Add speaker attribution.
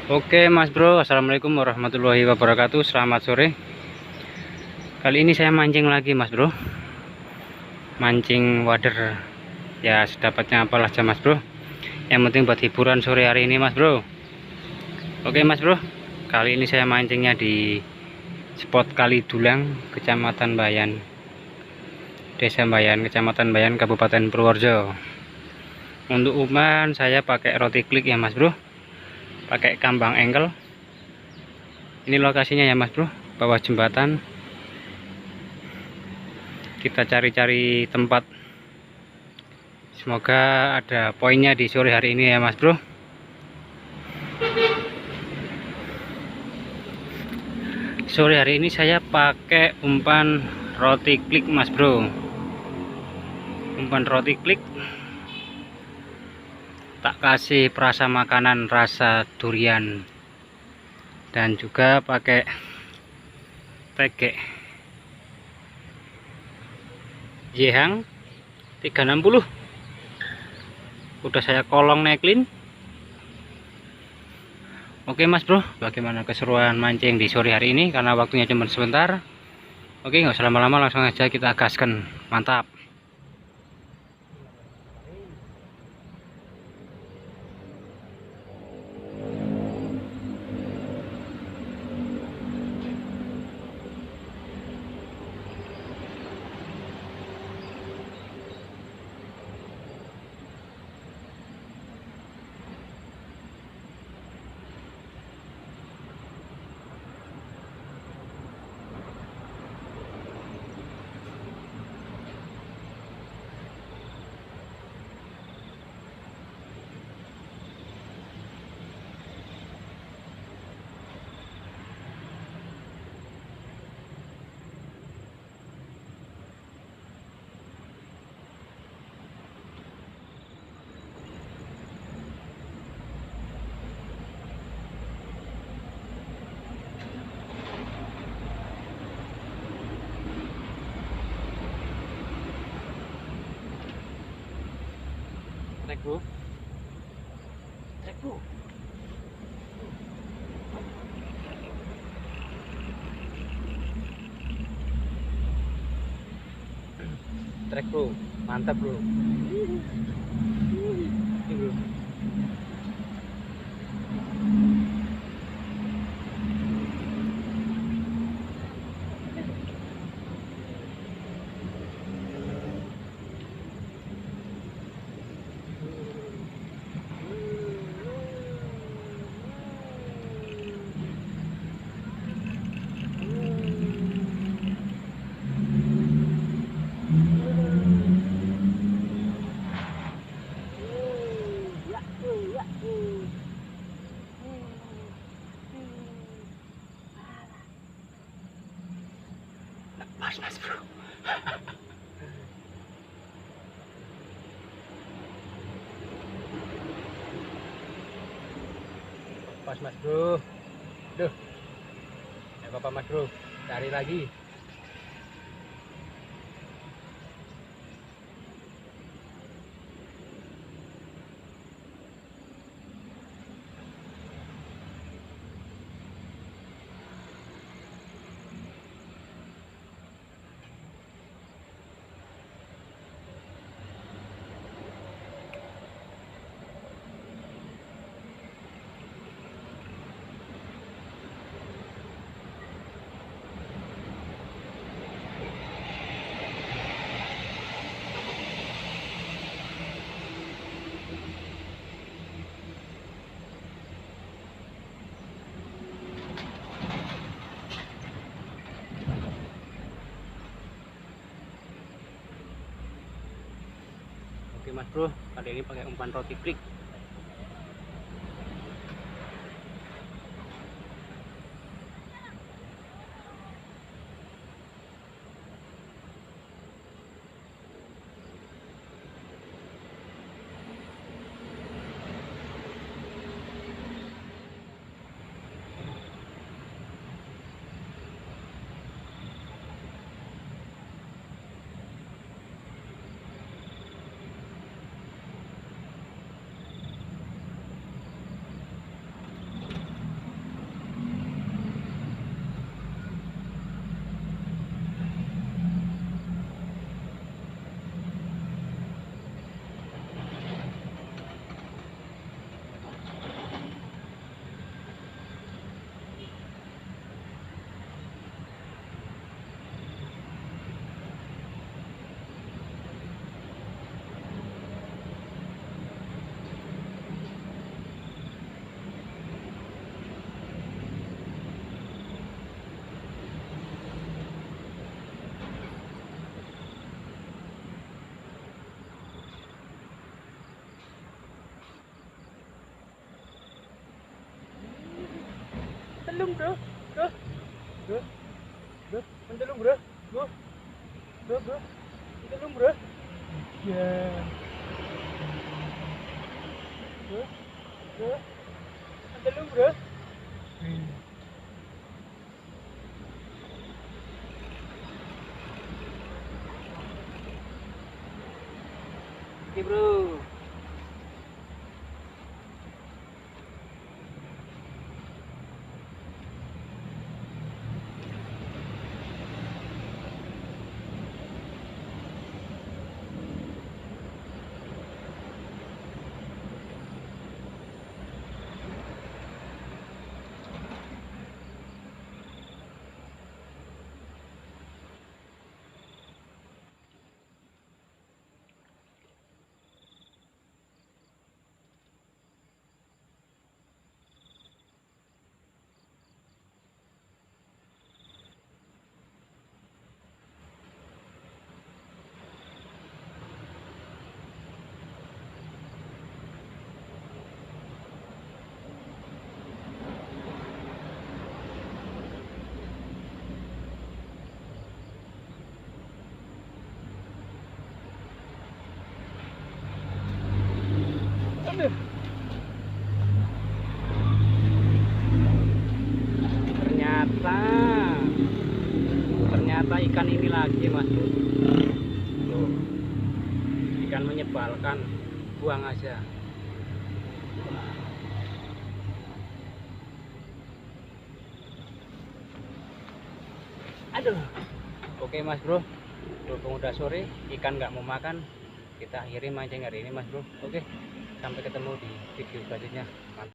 Speaker 1: Oke Mas Bro, Assalamualaikum warahmatullahi wabarakatuh. Selamat sore. Kali ini saya mancing lagi Mas Bro. Mancing wader. Ya sedapatnya apalah aja Mas Bro. Yang penting buat hiburan sore hari ini Mas Bro. Oke Mas Bro, kali ini saya mancingnya di spot Kali Dulang, Kecamatan Bayan, Desa Bayan, Kecamatan Bayan, Kabupaten Purworejo. Untuk umpan saya pakai roti klik ya Mas Bro. Pakai kambang engkel. Ini lokasinya ya Mas Bro, bawah jembatan. Kita cari-cari tempat, semoga ada poinnya di sore hari ini ya Mas Bro. Sore hari ini saya pakai umpan roti klik Mas Bro. Umpan roti klik, tak kasih perasa makanan rasa durian, dan juga pakai tegek Yehang 360. Udah saya kolong neklin. Oke Mas Bro, bagaimana keseruan mancing di sore hari ini? Karena waktunya cuma sebentar. Oke, nggak usah lama-lama, langsung aja kita gaskan. Mantap. Trek bro, trek bro. Trek bro, mantap bro. Ini bro. Mas bro. Pas mas bro. Duh, ya apa mas bro, cari lagi. Oke mas bro, kali ini pakai umpan roti klik. Mendelung bro. Bro. Bro. Bro. Mendelung bro. Bro. Bro. Bro. Mendelung bro. Ya. Bro. Bro. Mendelung bro. Oke bro. Aduh. Ternyata ikan ini lagi mas bro. Tuh, ikan menyebalkan, buang aja. Aduh. Oke mas bro, berhubung udah sore, ikan nggak mau makan, kita akhiri mancing hari ini mas bro. Oke, sampai ketemu di video selanjutnya. Mantap.